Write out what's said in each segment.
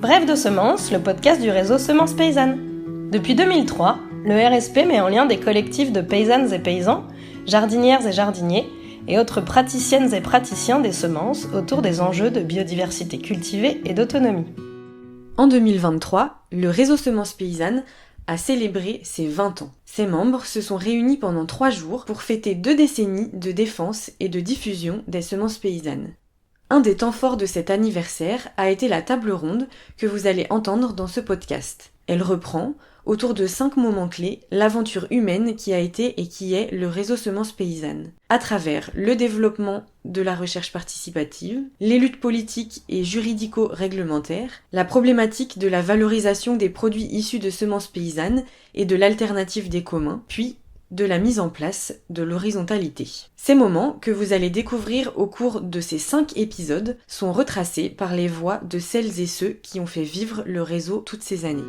Bref de semences, le podcast du réseau Semences Paysannes. Depuis 2003, le RSP met en lien des collectifs de paysannes et paysans, jardinières et jardiniers, et autres praticiennes et praticiens des semences autour des enjeux de biodiversité cultivée et d'autonomie. En 2023, le réseau Semences Paysannes a célébré ses 20 ans. Ses membres se sont réunis pendant 3 jours pour fêter 2 décennies de défense et de diffusion des semences paysannes. Un des temps forts de cet anniversaire a été la table ronde que vous allez entendre dans ce podcast. Elle reprend, autour de 5 moments clés, l'aventure humaine qui a été et qui est le réseau Semences Paysannes, à travers le développement de la recherche participative, les luttes politiques et juridico-réglementaires, la problématique de la valorisation des produits issus de semences paysannes et de l'alternative des communs, puis de la mise en place de l'horizontalité. Ces moments, que vous allez découvrir au cours de ces 5 épisodes, sont retracés par les voix de celles et ceux qui ont fait vivre le réseau toutes ces années.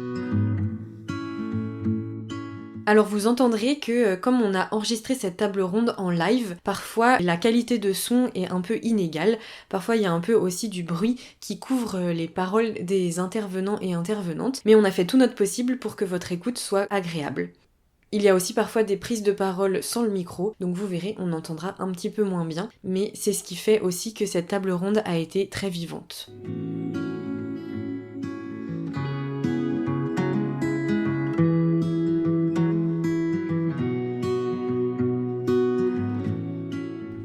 Alors vous entendrez que comme on a enregistré cette table ronde en live, parfois la qualité de son est un peu inégale, parfois il y a un peu aussi du bruit qui couvre les paroles des intervenants et intervenantes, mais on a fait tout notre possible pour que votre écoute soit agréable. Il y a aussi parfois des prises de parole sans le micro, donc vous verrez, on entendra un petit peu moins bien, mais c'est ce qui fait aussi que cette table ronde a été très vivante.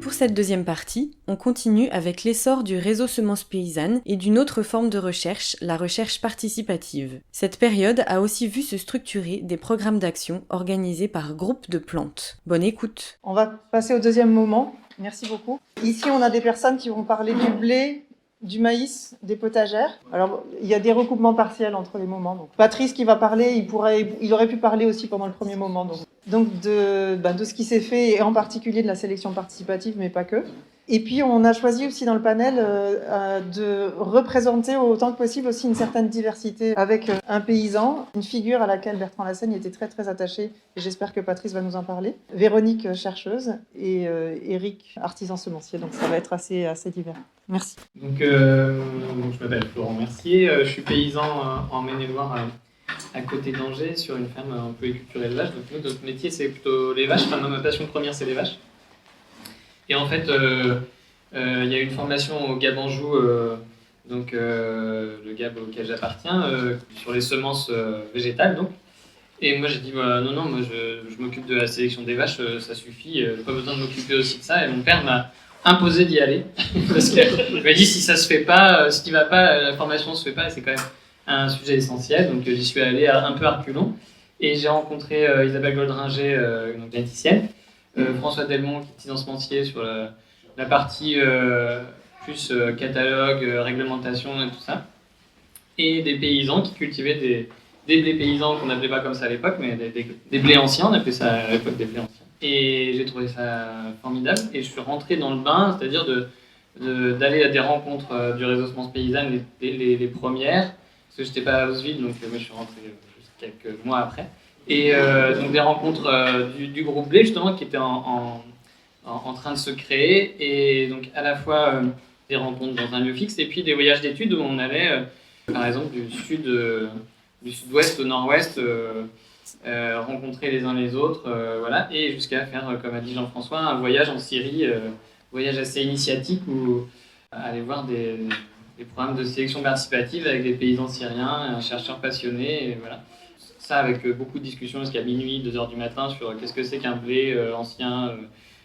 Pour cette deuxième partie, on continue avec l'essor du réseau Semences Paysannes et d'une autre forme de recherche, la recherche participative. Cette période a aussi vu se structurer des programmes d'action organisés par groupes de plantes. Bonne écoute. On va passer au deuxième moment. Merci beaucoup. Ici, on a des personnes qui vont parler du blé, du maïs, des potagères. Alors, il y a des recoupements partiels entre les moments. Donc, Patrice qui va parler, il aurait pu parler aussi pendant le premier moment. Donc de ce qui s'est fait, et en particulier de la sélection participative, mais pas que. Et puis, on a choisi aussi dans le panel de représenter autant que possible aussi une certaine diversité avec un paysan, une figure à laquelle Bertrand Lassagne était très très attaché, et j'espère que Patrice va nous en parler, Véronique, chercheuse, et Eric, artisan semencier. Donc ça va être assez divers. Merci. Donc je m'appelle Florent Mercier, je suis paysan en Maine-et-Loire, à côté d'Angers, sur une ferme un peu éculture élevage. Donc nous, notre métier, c'est plutôt les vaches. Enfin, ma passion première, c'est les vaches. Et en fait, il y a une formation au Gab Anjou, le Gab auquel j'appartiens, sur les semences végétales. Donc. Et moi, j'ai dit, non, moi, je m'occupe de la sélection des vaches, ça suffit, j'ai pas besoin de m'occuper aussi de ça. Et mon père m'a imposé d'y aller. Parce qu'il m'a dit, si ça se fait pas, si tu vas pas, la formation se fait pas, et c'est quand même un sujet essentiel. Donc, j'y suis allé un peu à reculons. Et j'ai rencontré Isabelle Goldringer, donc généticienne, François Delmont, qui est artisan semencier sur la partie plus catalogue, réglementation et tout ça. Et des paysans qui cultivaient des blés paysans qu'on n'appelait pas comme ça à l'époque, mais des blés anciens, on appelait ça à l'époque des blés anciens. Et j'ai trouvé ça formidable. Et je suis rentré dans le bain, c'est-à-dire d'aller à des rencontres du réseau Semences Paysannes, les premières, parce que je n'étais pas à Haussville, donc moi je suis rentré juste quelques mois après. Et donc des rencontres du groupe blé, justement, qui était en train de se créer. Et donc à la fois des rencontres dans un lieu fixe, et puis des voyages d'études où on allait, par exemple, du sud-ouest au nord-ouest, rencontrer les uns les autres, voilà, et jusqu'à faire, comme a dit Jean-François, un voyage en Syrie, voyage assez initiatique, où aller voir des programmes de sélection participative avec des paysans syriens, un chercheur passionné, et voilà. Ça avec beaucoup de discussions jusqu'à minuit, 2h du matin, sur qu'est-ce que c'est qu'un blé ancien,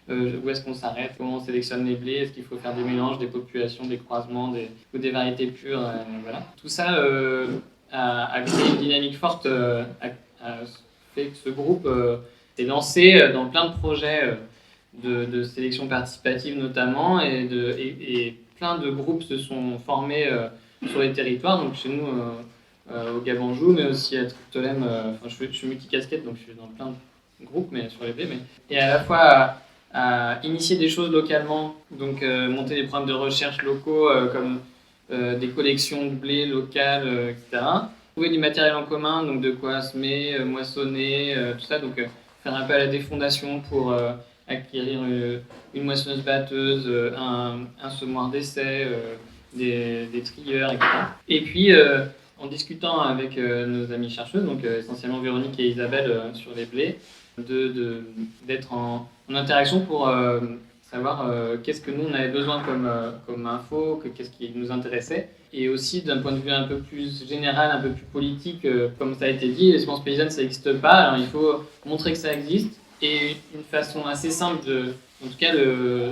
où est-ce qu'on s'arrête, comment on sélectionne les blés, est-ce qu'il faut faire des mélanges, des populations, des croisements, ou des variétés pures, voilà. Tout ça a créé une dynamique forte, a fait que ce groupe s'est lancé dans plein de projets de sélection participative notamment, et plein de groupes se sont formés sur les territoires, donc chez nous au Gab Anjou, mais aussi à Triptolème, je suis multicasquette, donc je suis dans plein de groupes, mais sur les blés, et à la fois à initier des choses localement, donc monter des programmes de recherche locaux comme des collections de blé locales, etc. Trouver du matériel en commun, donc de quoi semer, moissonner, tout ça, donc faire appel à des fondations pour acquérir une moissonneuse-batteuse, un semoir d'essai, des trieurs, etc. Et puis en discutant avec nos amies chercheuses, donc essentiellement Véronique et Isabelle sur les blés, d'être en interaction pour savoir qu'est-ce que nous on avait besoin comme info, qu'est-ce qui nous intéressait, et aussi d'un point de vue un peu plus général, un peu plus politique, comme ça a été dit, les semences paysannes ça n'existe pas, alors il faut montrer que ça existe, et une façon assez simple en tout cas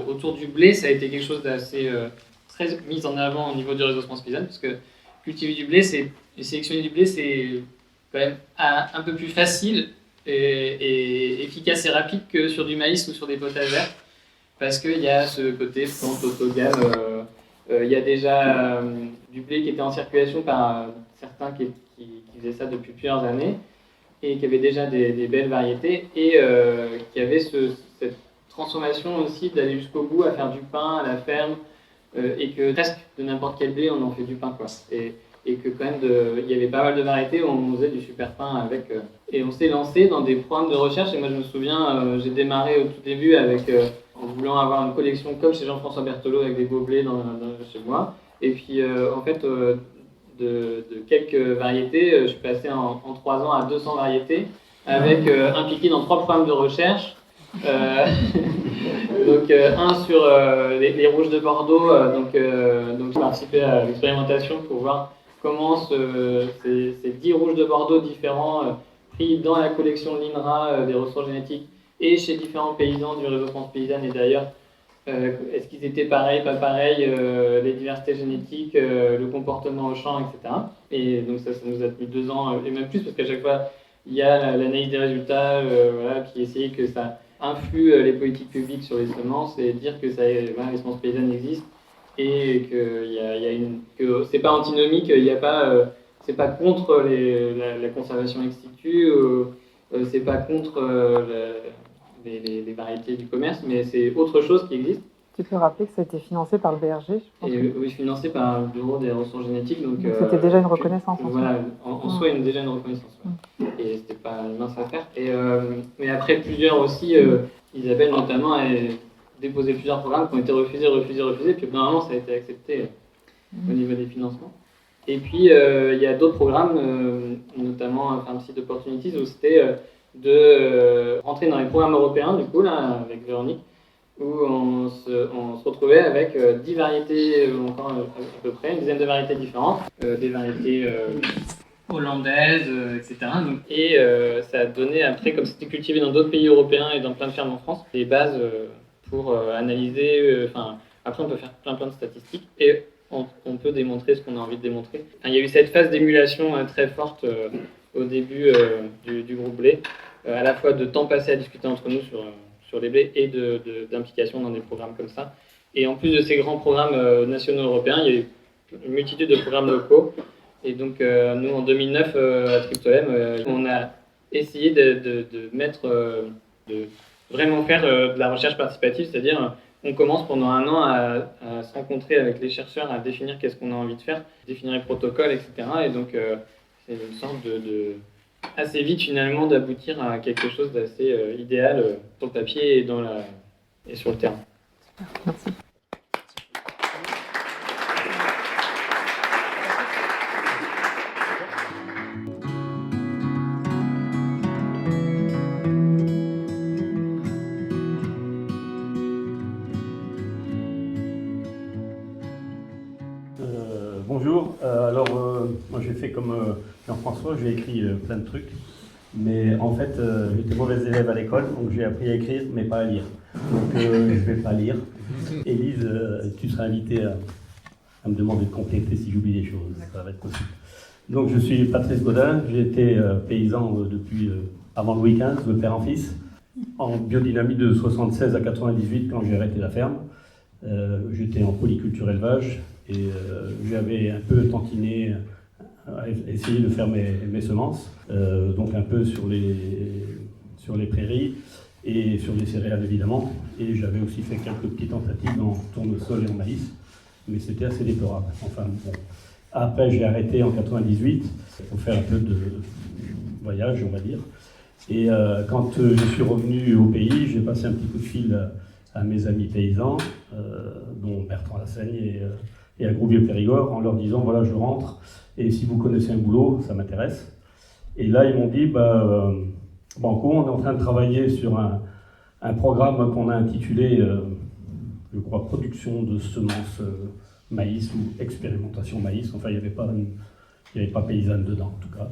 autour du blé, ça a été quelque chose d'assez très mis en avant au niveau du réseau semences paysannes, parce que cultiver du blé, et sélectionner du blé, c'est quand même un peu plus facile et efficace et rapide que sur du maïs ou sur des potagères, parce qu'il y a ce côté plante autogame. Il y a déjà du blé qui était en circulation par certains qui faisaient ça depuis plusieurs années et qui avaient déjà des belles variétés et qui avaient cette transformation aussi d'aller jusqu'au bout à faire du pain à la ferme et que presque de n'importe quel blé on en fait du pain quoi. Et que quand même il y avait pas mal de variétés où on faisait du super pain avec et on s'est lancé dans des programmes de recherche et moi je me souviens j'ai démarré au tout début avec en voulant avoir une collection comme chez Jean-François Berthelot avec des beaux blés chez moi et puis en fait de quelques variétés je suis passé en 3 ans à 200 variétés avec impliqué dans 3 programmes de recherche donc un sur les rouges de Bordeaux donc j'ai participé à l'expérimentation pour voir comment ces 10 rouges de Bordeaux différents pris dans la collection de l'INRA des ressources génétiques et chez différents paysans du réseau France Paysanne et d'ailleurs, est-ce qu'ils étaient pareils, pas pareils, les diversités génétiques, le comportement au champ, etc. Et donc ça nous a tenu 2 ans et même plus parce qu'à chaque fois il y a l'analyse des résultats, voilà, puis essayer que ça influe les politiques publiques sur les semences et dire que les semences paysannes existent. Et que c'est pas antinomique, c'est pas contre la conservation ex situ, c'est pas contre les variétés du commerce, mais c'est autre chose qui existe. Tu peux rappeler que ça a été financé par le BRG, je pense. Oui, financé par le Bureau des ressources génétiques. Donc c'était déjà une reconnaissance. Voilà, en soi, déjà une reconnaissance. Ouais. Et c'était pas une mince affaire. Mais après, plusieurs aussi, Isabelle notamment, a déposé plusieurs programmes qui ont été refusés, puis normalement ça a été accepté au niveau des financements. Et puis il y a d'autres programmes, notamment Farm Seed Opportunities, où c'était de rentrer dans les programmes européens, du coup, là, avec Véronique, où on se retrouvait avec 10 variétés, encore à peu près, une dizaine de variétés différentes, des variétés hollandaises, etc. Donc, et ça a donné après, comme c'était cultivé dans d'autres pays européens et dans plein de fermes en France, des bases pour analyser, après on peut faire plein de statistiques et on peut démontrer ce qu'on a envie de démontrer. Il y a eu cette phase d'émulation très forte au début du groupe blé, à la fois de temps passé à discuter entre nous sur les blés et d'implication dans des programmes comme ça. Et en plus de ces grands programmes nationaux européens, il y a eu une multitude de programmes locaux. Et donc nous en 2009 à Triptolem, on a essayé de vraiment faire de la recherche participative, c'est-à-dire on commence pendant 1 an à se rencontrer avec les chercheurs, à définir qu'est-ce qu'on a envie de faire, définir les protocoles, etc. Et donc c'est une sorte assez vite finalement d'aboutir à quelque chose d'assez idéal sur le papier et sur le terrain. Merci. Bonjour, moi j'ai fait comme Jean-François, j'ai écrit plein de trucs, mais en fait j'étais mauvais élève à l'école, donc j'ai appris à écrire mais pas à lire. Donc je ne vais pas lire. Élise, tu seras invitée à me demander de compléter si j'oublie des choses, ça va être possible. Donc je suis Patrice Gaudin, j'ai été paysan depuis avant Louis XV, de père en fils, en biodynamie de 76 à 98 quand j'ai arrêté la ferme. J'étais en polyculture élevage. Et j'avais un peu tantiné, essayé de faire mes semences, donc un peu sur les prairies et sur les céréales évidemment. Et j'avais aussi fait quelques petites tentatives en tournesol et en maïs, mais c'était assez déplorable. Enfin, bon. Après, j'ai arrêté en 98 pour faire un peu de voyage, on va dire. Et quand je suis revenu au pays, j'ai passé un petit coup de fil à mes amis paysans, dont Bertrand Lassaigne et Agrobio-Périgord en leur disant voilà, je rentre et si vous connaissez un boulot, ça m'intéresse. Et là, ils m'ont dit Banco, on est en train de travailler sur un programme qu'on a intitulé, je crois, production de semences maïs ou expérimentation maïs. Enfin, il n'y avait pas paysanne dedans en tout cas.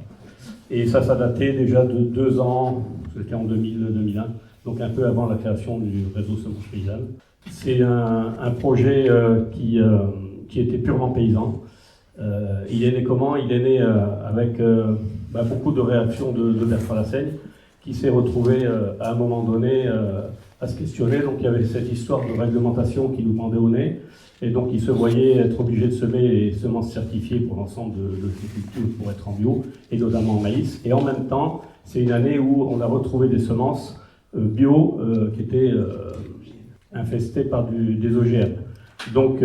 Et ça datait déjà de 2 ans, c'était en 2000-2001, donc un peu avant la création du réseau Semences Paysannes. C'est un projet qui était purement paysan. Il est né comment? Il est né avec beaucoup de réactions de Bertrand Lassaigne, qui s'est retrouvé à un moment donné à se questionner. Donc il y avait cette histoire de réglementation qui nous pendait au nez, et donc il se voyait être obligé de semer les semences certifiées pour l'ensemble de ses cultures pour être en bio, et notamment en maïs. Et en même temps, c'est une année où on a retrouvé des semences bio qui étaient infestées par des OGM. Donc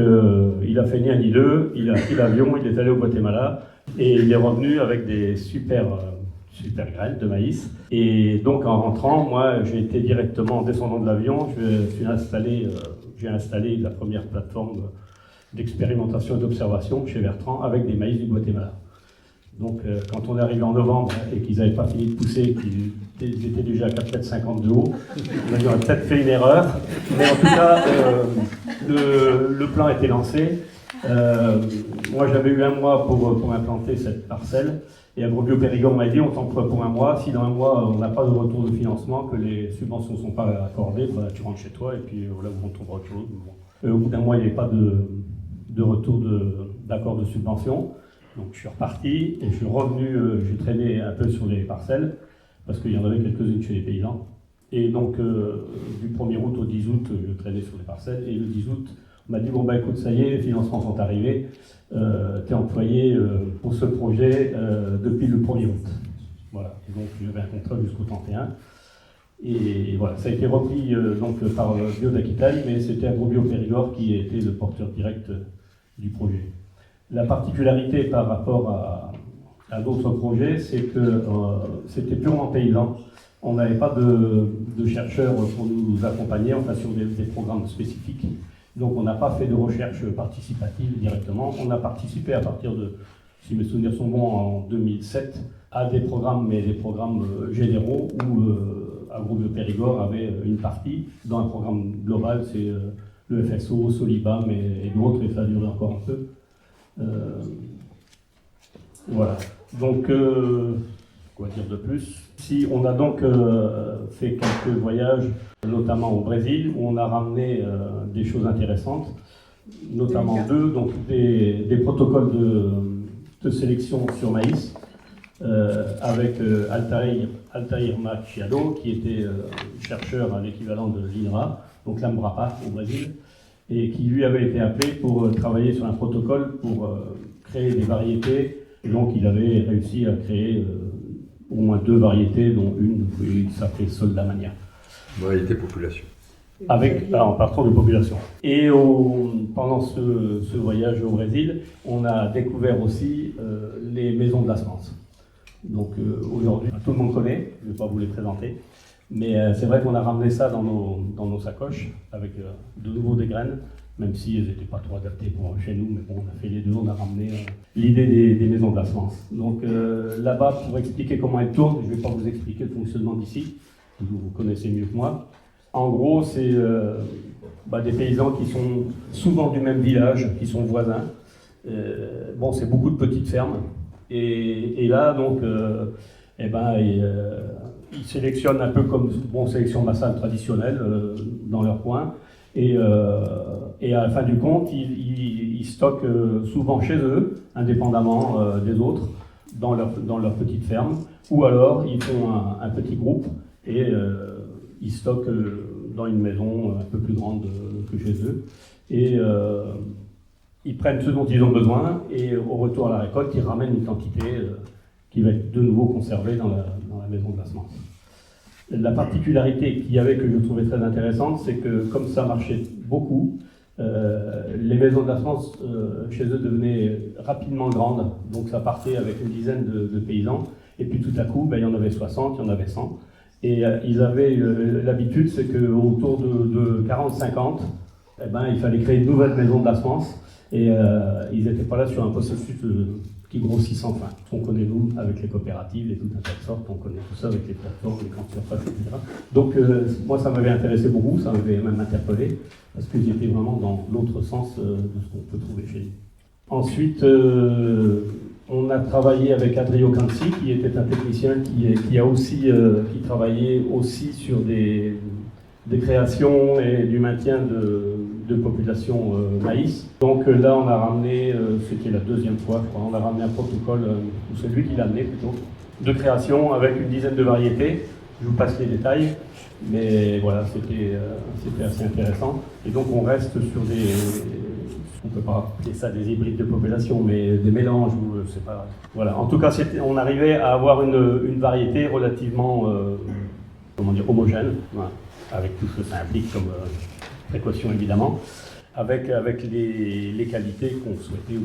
il a fait ni un ni deux, il a pris l'avion, il est allé au Guatemala, et il est revenu avec des super graines de maïs. Et donc en rentrant, moi j'ai été directement en descendant de l'avion, j'ai installé la première plateforme d'expérimentation et d'observation chez Bertrand avec des maïs du Guatemala. Donc quand on est arrivé en novembre et qu'ils n'avaient pas fini de pousser, qu'ils étaient déjà à 4,50 m de haut, on a peut-être fait une erreur, mais en tout cas le plan était lancé. Moi j'avais eu 1 mois pour implanter cette parcelle, et Agrobio-Périgord m'a dit on t'emploie pour 1 mois, si dans 1 mois on n'a pas de retour de financement, que les subventions ne sont pas accordées, tu rentres chez toi et puis voilà, on trouvera autre chose. Bon. Au bout d'1 mois il n'y avait pas de retour d'accord de subvention, donc je suis reparti et je suis revenu, j'ai traîné un peu sur les parcelles parce qu'il y en avait quelques-unes chez les paysans, et donc du 1er août au 10 août je traînais sur les parcelles, et le 10 août on m'a dit bon écoute, ça y est, les financements sont arrivés, t'es employé pour ce projet depuis le 1er août. Voilà, et donc j'avais un contrat jusqu'au 31. Et voilà, ça a été repris par Bio d'Aquitaine, mais c'était Agrobio-Périgord qui était le porteur direct du projet. La particularité par rapport à d'autres projets, c'est que c'était purement paysan. On n'avait pas de chercheurs pour nous accompagner, enfin sur des programmes spécifiques. Donc on n'a pas fait de recherche participative directement. On a participé à partir de, si mes souvenirs sont bons, en 2007, à des programmes, mais des programmes généraux où Agrobio-Périgord avait une partie. Dans un programme global, c'est le FSO, Solibam et d'autres, et ça a duré encore un peu. Voilà. Donc, quoi dire de plus? Si on a donc fait quelques voyages, notamment au Brésil, où on a ramené des choses intéressantes, notamment 2, donc des protocoles de sélection sur maïs, avec Altair Machado, qui était chercheur à l'équivalent de l'INRA, donc l'Embrapa au Brésil, et qui lui avait été appelé pour travailler sur un protocole pour créer des variétés. Et donc il avait réussi à créer au moins 2 variétés, dont une qui s'appelait Soldamania. Variété population. En partant de population. Et pendant ce voyage au Brésil, on a découvert aussi les maisons de la semence. Donc aujourd'hui, tout le monde connaît, je ne vais pas vous les présenter, mais c'est vrai qu'on a ramené ça dans nos sacoches avec de nouveau des graines, même si elles n'étaient pas trop adaptées pour chez nous, mais bon, on a fait les deux, on a ramené l'idée des maisons de la semence. Donc là-bas, pour expliquer comment elles tournent, je ne vais pas vous expliquer le fonctionnement d'ici, vous connaissez mieux que moi. En gros, c'est des paysans qui sont souvent du même village, qui sont voisins. C'est beaucoup de petites fermes. Et là, donc, ils sélectionnent un peu comme sélection massale traditionnelle dans leur coin. Et à la fin du compte, ils stockent souvent chez eux, indépendamment des autres, dans leur petite ferme. Ou alors, ils font un petit groupe et ils stockent dans une maison un peu plus grande que chez eux. Et ils prennent ce dont ils ont besoin, et au retour à la récolte, ils ramènent une quantité qui va être de nouveau conservée dans la maison de la semence. La particularité qu'il y avait, que je trouvais très intéressante, c'est que comme ça marchait beaucoup, les maisons de la semence chez eux devenaient rapidement grandes. Donc ça partait avec une dizaine de paysans, et puis tout à coup, il y en avait 60, il y en avait 100. Et ils avaient l'habitude, c'est qu'autour de 40-50, il fallait créer une nouvelle maison de la semence. Et ils n'étaient pas là sur un processus qui grossit sans fin. On connaît nous avec les coopératives et tout un tas de sortes, on connaît tout ça avec les plateformes, les grandes surfaces, etc. Donc moi ça m'avait intéressé beaucoup, ça m'avait même interpellé, parce que j'étais vraiment dans l'autre sens de ce qu'on peut trouver chez nous. Ensuite, on a travaillé avec Adrio Canzi, qui était un technicien qui travaillait aussi sur des créations et du maintien de population maïs. Donc là, on a ramené, c'était la deuxième fois, je crois, on a ramené un protocole, ou c'est lui qui l'a amené plutôt, de création avec une dizaine de variétés. Je vous passe les détails, mais voilà, c'était assez intéressant. Et donc on reste sur on ne peut pas appeler ça des hybrides de population, mais des mélanges, ou je sais pas. Voilà. En tout cas, on arrivait à avoir une variété relativement homogène, voilà, avec tout ce que ça implique comme précaution évidemment, avec les qualités qu'on souhaitait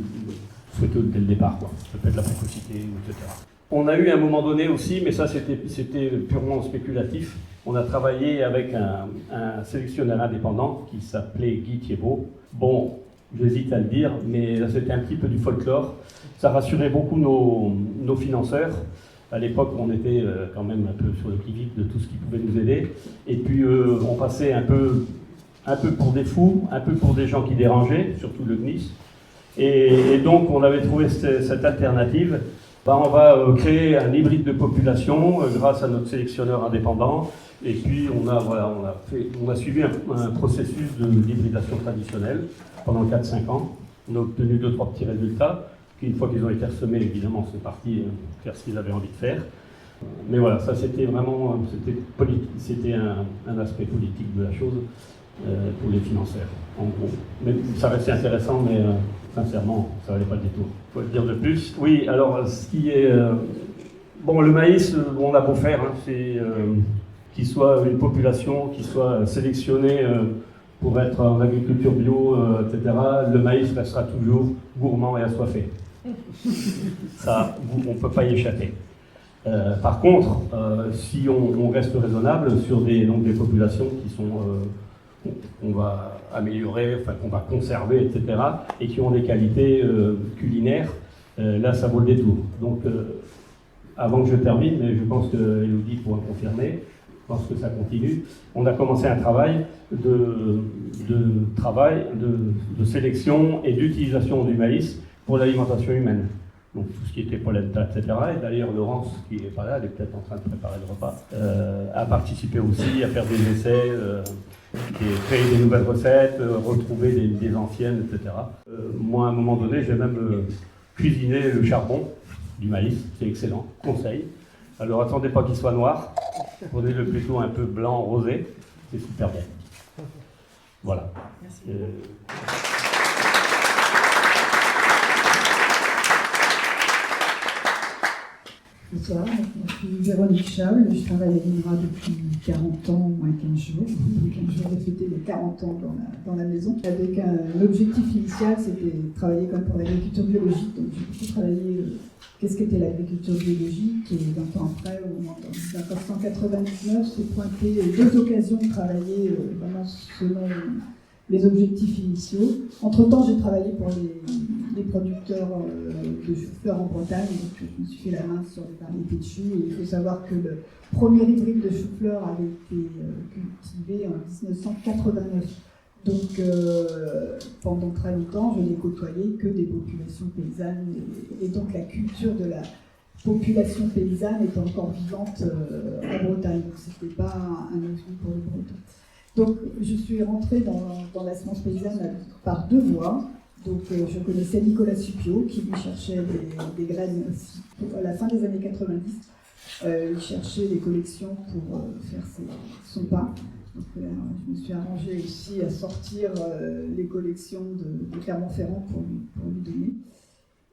dès le départ, quoi. Peut-être la précocité, etc. On a eu à un moment donné aussi, mais ça c'était purement spéculatif, on a travaillé avec un sélectionneur indépendant qui s'appelait Guy Thiebaud. Bon, j'hésite à le dire, mais là c'était un petit peu du folklore. Ça rassurait beaucoup nos financeurs. À l'époque, on était quand même un peu sur le qui-vive de tout ce qui pouvait nous aider. Et puis on passait un peu pour des fous, un peu pour des gens qui dérangeaient, surtout le GNIS. Et donc on avait trouvé cette alternative. On va créer un hybride de population grâce à notre sélectionneur indépendant. Et puis on a suivi un processus d'hybridation traditionnelle pendant 4-5 ans. On a obtenu 2-3 petits résultats. Une fois qu'ils ont été ressemés, évidemment, c'est parti faire ce qu'ils avaient envie de faire. Mais voilà, ça c'était vraiment c'était un aspect politique de la chose pour les financeurs, en gros. Mais ça restait intéressant, mais sincèrement, ça valait pas le détour. Faut le dire de plus. Oui, alors ce qui est bon, le maïs, on a beau faire, hein, c'est qu'il soit une population qui soit sélectionnée pour être en agriculture bio, etc. Le maïs restera toujours gourmand et assoiffé. Ça, on ne peut pas y échapper. Par contre, si on reste raisonnable sur des populations qui sont qu'on va améliorer, enfin qu'on va conserver, etc., et qui ont des qualités culinaires, là ça vaut le détour. Donc avant que je termine, mais je pense que Elodie pourra confirmer, je pense que ça continue, on a commencé un travail de sélection et d'utilisation du maïs pour l'alimentation humaine. Donc tout ce qui était polenta, etc. Et d'ailleurs Laurence, qui n'est pas là, elle est peut-être en train de préparer le repas, a participé aussi à faire des essais, créer des nouvelles recettes, retrouver des anciennes, etc. Moi, à un moment donné, j'ai même cuisiné le charbon du maïs, c'est excellent, conseil. Alors attendez pas qu'il soit noir, prenez-le plutôt un peu blanc, rosé, c'est super bon. Voilà. Merci. Bonsoir, je suis Véronique Chable, je travaille à l'INRA depuis 40 ans, moins 15 jours. Depuis 15 jours, j'ai fêté les 40 ans dans la maison. Avec un objectif initial, c'était de travailler comme pour l'agriculture biologique. Donc j'ai beaucoup travaillé qu'est-ce qu'était l'agriculture biologique. Et 20 ans après, au moment de 1999, s'est pointé 2 occasions de travailler vraiment selon les objectifs initiaux. Entre-temps, j'ai travaillé pour les producteurs de chou-fleur en Bretagne, donc je me suis fait la main sur les variétés de choux. Et il faut savoir que le premier hybride de chou-fleur avait été cultivé en 1989. Donc pendant très longtemps, je n'ai côtoyé que des populations paysannes, et donc la culture de la population paysanne est encore vivante en Bretagne. Donc ce n'était pas un ovni pour les Bretons. Donc je suis rentrée dans la semence paysanne par 2 voies. Donc je connaissais Nicolas Suppiot qui lui cherchait des graines aussi. À la fin des années 90, il cherchait des collections pour faire son pain. Donc je me suis arrangée aussi à sortir les collections de Clermont-Ferrand pour lui donner.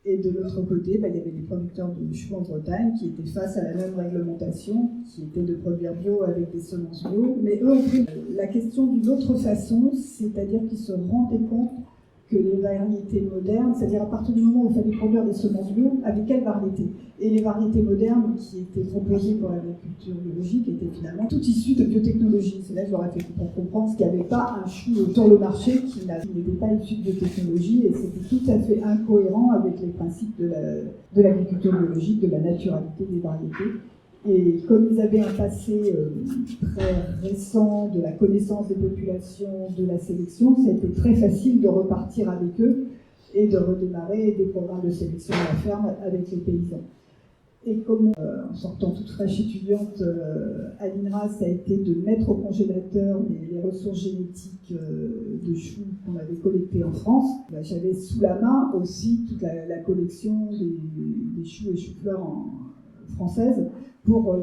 Et de l'autre côté, il y avait les producteurs de choux en Bretagne qui étaient face à la même réglementation, qui était de produire bio avec des semences bio. Mais eux ont pris la question d'une autre façon, c'est-à-dire qu'ils se rendaient compte que les variétés modernes, c'est-à-dire à partir du moment où il fallait produire des semences bio, avec quelles variétés? Et les variétés modernes qui étaient proposées pour l'agriculture biologique étaient finalement toutes issues de biotechnologie. C'est là que je leur ai fait comprendre qu'il n'y avait pas un chou sur le marché qui n'était pas issu de biotechnologie, et c'était tout à fait incohérent avec les principes de l'agriculture biologique, de la naturalité des variétés. Et comme ils avaient un passé très récent de la connaissance des populations, de la sélection, ça a été très facile de repartir avec eux et de redémarrer des programmes de sélection à la ferme avec les paysans. Et comme en sortant toute fraîche étudiante à l'INRA, ça a été de mettre au congélateur les ressources génétiques de choux qu'on avait collectées en France, j'avais sous la main aussi toute la collection des choux et choux-fleurs françaises, pour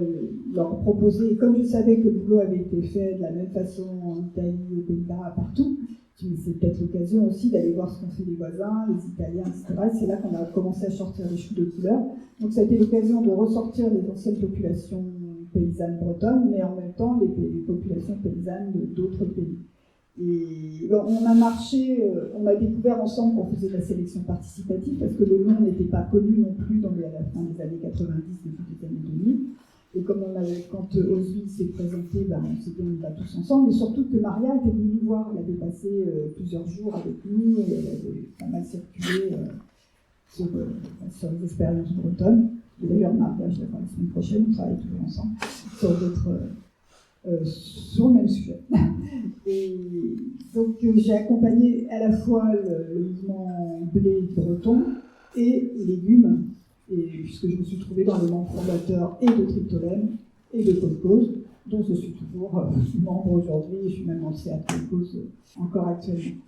leur proposer, et comme je savais que le boulot avait été fait de la même façon en Italie, aux Pays-Bas, partout, c'est peut-être l'occasion aussi d'aller voir ce qu'ont fait les voisins, les Italiens, etc. Et c'est là qu'on a commencé à sortir les choux de couleur. Donc ça a été l'occasion de ressortir les anciennes populations paysannes bretonnes, mais en même temps les populations paysannes d'autres pays. Et on a marché, on a découvert ensemble qu'on faisait de la sélection participative parce que le nom n'était pas connu non plus à la fin des années 90, début des années 2000. Et comme quand Oswald s'est présenté, on s'est dit on va tous ensemble. Et surtout que Maria était venue nous voir, elle avait passé plusieurs jours avec nous et elle avait pas mal circulé sur les expériences bretonnes. Et d'ailleurs, Maria, je la vois la semaine prochaine, on travaille toujours ensemble sur d'autres. Sur le même sujet. Et donc j'ai accompagné à la fois le mouvement blé breton et légumes, et puisque je me suis trouvée dans les membres fondateurs et de Tritolène et de Colcause, dont je suis toujours membre aujourd'hui, et je suis même lancée à Colcause encore actuellement.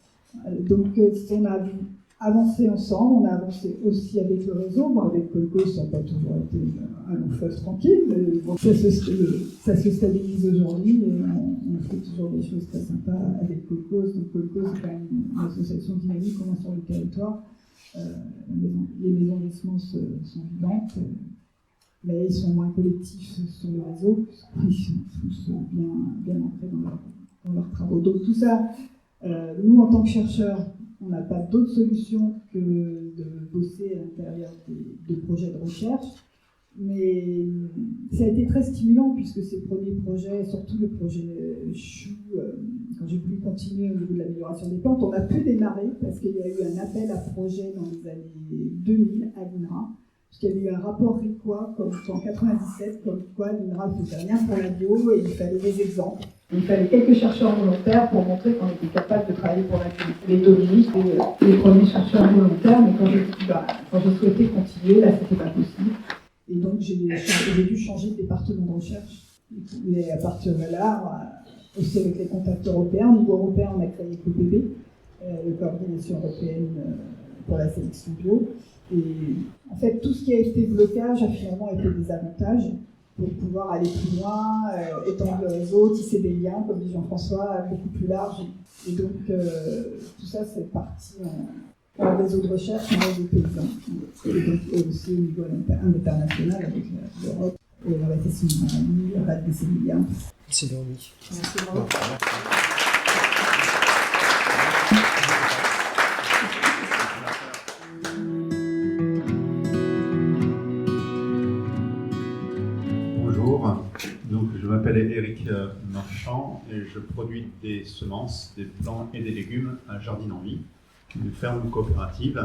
Donc on a avancé ensemble, on a avancé aussi avec le réseau. Bon, avec Colcause, ça n'a pas toujours été un long fleuve tranquille, mais bon, ça se stabilise aujourd'hui et on fait toujours des choses très sympas avec Colcause. Donc Colcause, c'est quand même une association dynamique, on est sur le territoire. Les maisons de semences sont vivantes, mais ils sont moins collectifs sur le réseau, puisqu'ils sont tous bien ancrés dans leurs travaux. Donc tout ça, nous en tant que chercheurs, on n'a pas d'autre solution que de bosser à l'intérieur des projets de recherche, mais ça a été très stimulant puisque ces premiers projets, surtout le projet chou, quand j'ai voulu continuer au niveau de l'amélioration des plantes, on a pu démarrer parce qu'il y a eu un appel à projet dans les années 2000 à l'INRA, puisqu'il y a eu un rapport RICOA en 1997, comme quoi l'INRA ne faisait rien pour la bio et il fallait des exemples. Il fallait quelques chercheurs volontaires pour montrer qu'on était capable de travailler pour la bio. Les Dominique, les premiers chercheurs volontaires, mais quand j'ai souhaité continuer, là c'était pas possible. Et donc j'ai dû changer de département de recherche. Et à partir de là, aussi avec les contacts européens, au niveau européen, on a créé COPB, la coordination européenne pour la sélection bio. Et en fait, tout ce qui a été blocage a finalement été des avantages pour pouvoir aller plus loin, étendre le réseau, tisser des liens, comme dit Jean-François, beaucoup plus large. Et donc, tout ça, c'est parti en réseau de recherche, en réseau paysan. Et donc, aussi au niveau international, avec l'Europe, et la RATC Mali, la RATC Milia. C'est Véronique. Merci beaucoup. Donc, je m'appelle Éric Marchand et je produis des semences, des plants et des légumes à Jardine en Vie, une ferme coopérative.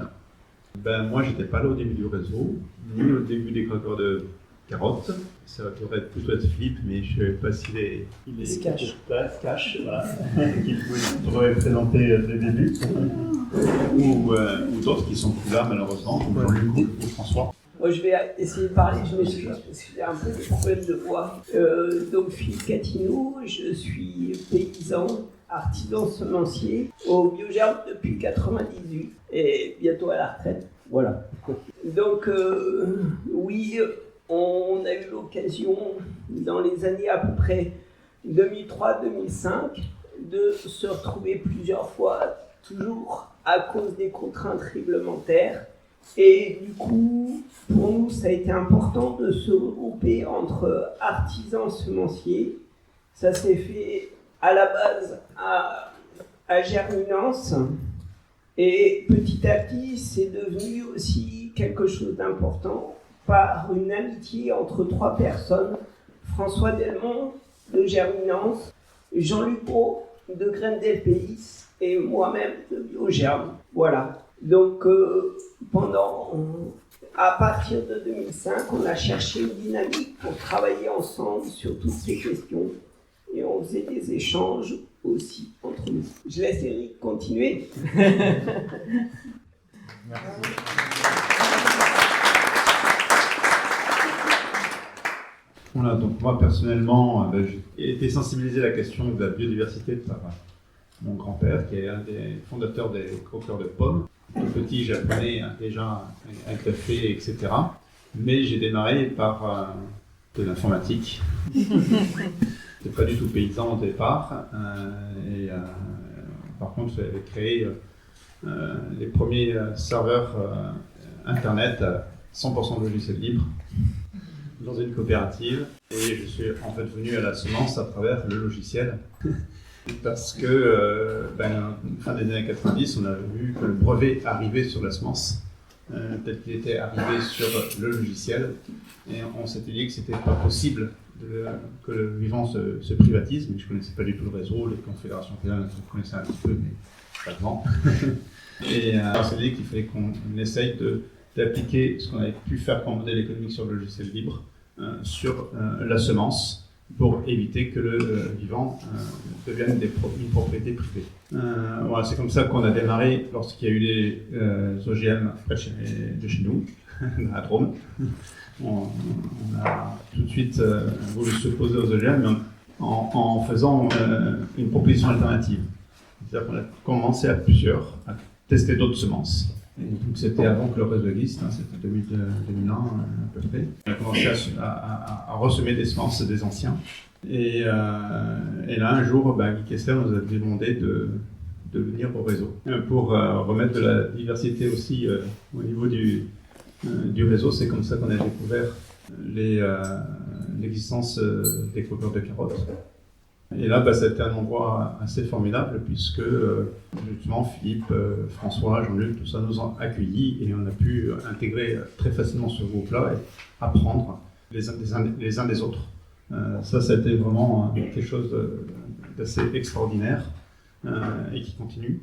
Moi, j'étais pas là au début du réseau, ni au début des craqueurs de carottes. Ça pourrait plutôt être Philippe, mais je ne sais pas s'il se cache. Se cache, voilà. Qu'il pourrait présenter dès le début. Ou d'autres qui sont plus là, malheureusement, comme Jean-Luc ou François. Moi, je vais essayer de parler, je m'excuse parce que j'ai un peu de problème de voix. Donc, Philippe Catineau, je suis paysan, artisan semencier au Biogerme depuis 1998 et bientôt à la retraite. Voilà. Donc, oui, on a eu l'occasion dans les années à peu près 2003-2005 de se retrouver plusieurs fois, toujours à cause des contraintes réglementaires. Et du coup, pour nous, ça a été important de se regrouper entre artisans semenciers. Ça s'est fait à la base à Germinance. Et petit à petit, c'est devenu aussi quelque chose d'important par une amitié entre 3 personnes, François Delmont de Germinance, Jean-Luc Gros de Graines del Pays et moi-même de Biogerme. Voilà. Donc, à partir de 2005, on a cherché une dynamique pour travailler ensemble sur toutes ces questions et on faisait des échanges aussi entre nous. Je laisse Eric continuer. Voilà, donc moi personnellement, j'ai été sensibilisé à la question de la biodiversité par mon grand-père, qui est un des fondateurs des croqueurs de pommes. Tout petit, j'apprenais déjà un café, etc. Mais j'ai démarré par de l'informatique. J'étais pas du tout paysan au départ. Par contre, j'avais créé les premiers serveurs Internet 100% logiciel libre dans une coopérative. Et je suis en fait venu à la semence à travers le logiciel. Parce que, fin des années 90, on a vu que le brevet arrivait sur la semence, tel qu'il était arrivé sur le logiciel. Et on s'était dit que c'était pas possible que le vivant se privatise, mais je connaissais pas du tout le réseau, les confédérations paysannes, je connaissais un petit peu, mais pas vraiment. Et on s'est dit qu'il fallait qu'on essaye d'appliquer ce qu'on avait pu faire comme modèle économique sur le logiciel libre sur la semence, pour éviter que le vivant devienne une propriété privée. Voilà, c'est comme ça qu'on a démarré lorsqu'il y a eu les OGM de chez nous, à Drôme. On a tout de suite voulu s'opposer aux OGM, mais en faisant une proposition alternative. C'est-à-dire qu'on a commencé à plusieurs à tester d'autres semences. Et donc c'était avant que le réseau existe, c'était 2001 à peu près. On a commencé à ressemer des semences des anciens. Et là, un jour, Guy Kessler nous a demandé de venir au réseau pour remettre de la diversité aussi au niveau du réseau. C'est comme ça qu'on a découvert l'existence des coupeurs de carottes. Et là, c'était un endroit assez formidable puisque justement Philippe, François, Jean-Luc, tout ça nous ont accueillis et on a pu intégrer très facilement ce groupe-là et apprendre les uns des autres. Ça a été vraiment quelque chose d'assez extraordinaire et qui continue,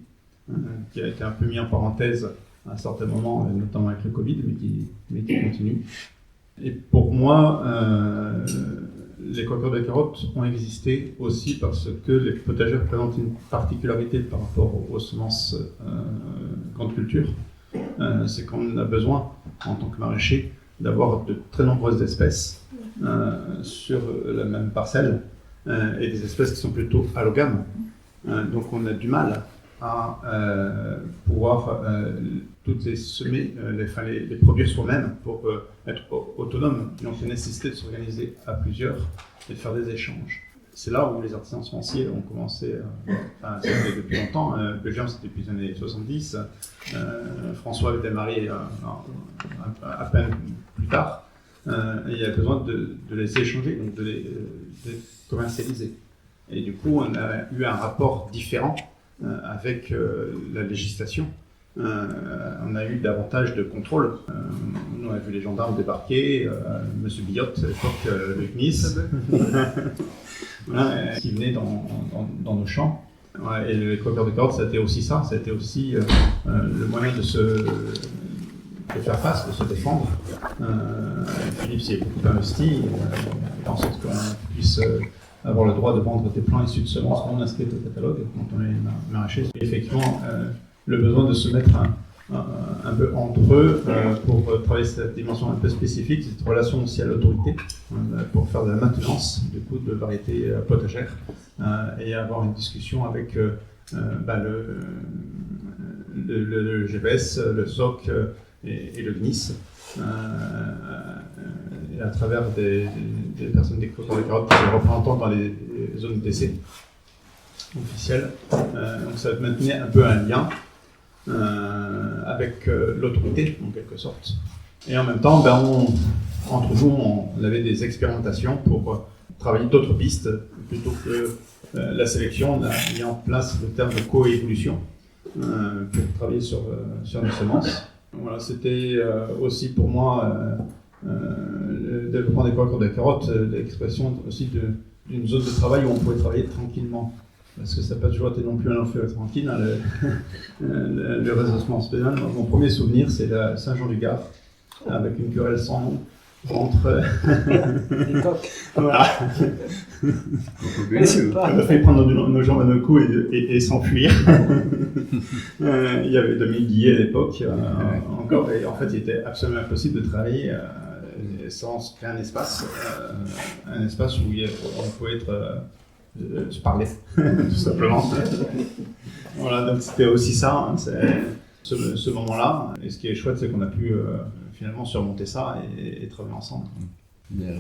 qui a été un peu mis en parenthèse à un certain moment, notamment avec le Covid, mais qui continue. Et pour moi, les coqueurs de carottes ont existé aussi parce que les potagères présentent une particularité par rapport aux semences grande culture. C'est qu'on a besoin, en tant que maraîcher, d'avoir de très nombreuses espèces sur la même parcelle et des espèces qui sont plutôt allogames. Donc on a du mal à pouvoir toutes les semer, les produire soi-même pour être autonome. Donc il y a nécessité de s'organiser à plusieurs et de faire des échanges. C'est là où les artisans semenciers ont commencé, c'était depuis longtemps, Biogerme c'était depuis les années 70, François avait démarré à peine plus tard, et il y a besoin de les échanger, donc de les commercialiser. Et du coup on a eu un rapport différent avec la législation. On a eu davantage de contrôle. On a vu les gendarmes débarquer, Monsieur Billotte, à l'époque le CNIS, voilà, qui venait dans nos champs. Ouais, et les coqueurs de carottes, c'était aussi ça, c'était aussi le moyen de faire face, de se défendre. Philippe s'y est beaucoup investi, en sorte qu'on puisse avoir le droit de vendre des plants issus de semences non inscrites au catalogue quand on est maraîcher. Effectivement, le besoin de se mettre un peu entre eux pour travailler cette dimension un peu spécifique, cette relation aussi à l'autorité, pour faire de la maintenance du coup de variétés potagères et avoir une discussion avec le GPS, le SOC et le GNIS. Et à travers des personnes des coqueurs de carottes qui sont représentants dans les zones d'essai officielles. Donc ça maintenait un peu un lien avec l'autorité en quelque sorte. Et en même temps, entre nous, on avait des expérimentations pour travailler d'autres pistes plutôt que la sélection. On a mis en place le terme de coévolution. pour travailler sur les semences. Voilà, c'était aussi pour moi le développement des coques des carottes, l'expression aussi d'une zone de travail où on pouvait travailler tranquillement. Parce que ça n'a pas toujours été non plus un long feu tranquille, hein, le réseau Semences Paysannes. Mon premier souvenir, c'est la Saint-Jean-du-Gard, avec une querelle sans nom entre... Les coques. Voilà. On a fait prendre nos jambes à nos coups et s'enfuir. Il y avait 2000 guillets à l'époque encore, et en fait il était absolument impossible de travailler sans créer un espace où on pouvait se parler, tout simplement. Voilà, donc c'était aussi ça, hein, ce moment-là. Et ce qui est chouette, c'est qu'on a pu finalement surmonter ça et travailler ensemble. Bien.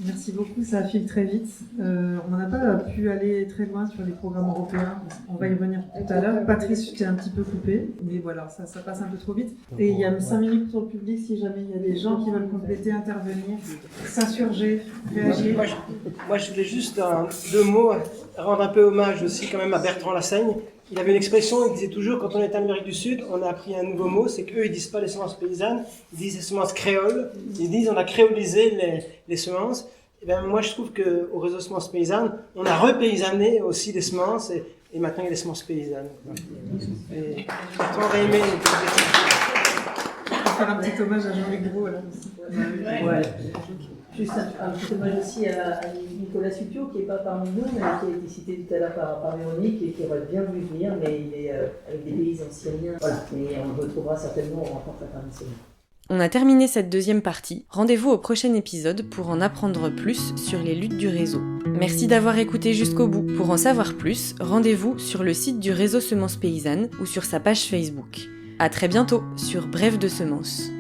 Merci beaucoup, ça file très vite. On n'a pas pu aller très loin sur les programmes européens. On va y revenir tout à l'heure. Patrice, je t'ai un petit peu coupé, mais voilà, ça passe un peu trop vite. Et il y a 5 minutes pour le public si jamais il y a des gens qui veulent compléter, intervenir, s'insurger, réagir. Moi, je voulais juste deux mots, rendre un peu hommage aussi quand même à Bertrand Lassagne. Il avait une expression, il disait toujours, quand on est en Amérique du Sud, on a appris un nouveau mot, c'est qu'eux, ils disent pas les semences paysannes, ils disent les semences créoles, ils disent on a créolisé les semences. Et ben moi, je trouve qu'au réseau Semences Paysannes, on a repaysanné aussi les semences, et maintenant il y a les semences paysannes. Et Bertrand aurait aimé... On va faire un petit hommage à Jean-Luc Gros, là aussi. Ouais. Juste un petit hommage aussi à Nicolas Supio, qui n'est pas parmi nous, mais qui a été cité tout à l'heure par Véronique et qui aurait bien voulu venir, mais il est avec des paysans syriens. Voilà, mais on le retrouvera certainement aux rencontres internationales. On a terminé cette deuxième partie. Rendez-vous au prochain épisode pour en apprendre plus sur les luttes du réseau. Merci d'avoir écouté jusqu'au bout. Pour en savoir plus, rendez-vous sur le site du réseau Semences Paysannes ou sur sa page Facebook. À très bientôt sur Brève de Semences.